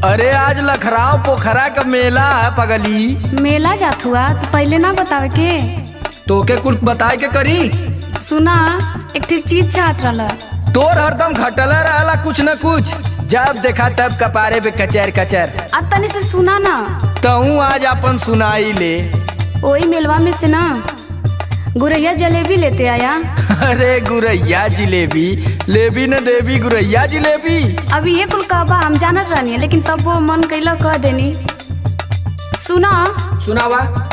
अरे आज लखराव पोखरा का मेला है पगली। मेला जात हुआ तो पहले ना बतावे के। तोके कुछ बताए के करी। सुना एक ठे चीज चाहत रहला। तोर हरदम घटला रहला कुछ न कुछ, जब देखा तब कपारे पे कचर कचर। अब तनी से सुना ना। तहू आज अपन सुनाई ले। वही मेलवा में से ना गुरैया जलेबी लेते आया। अरे गुरैया जिलेबी लेबी न देवी, गुरैया जिलेबी। अभी ये कुल कहबा हम जानत रहनी है, लेकिन तब वो मन कैला कह देनी। सुना सुनावा।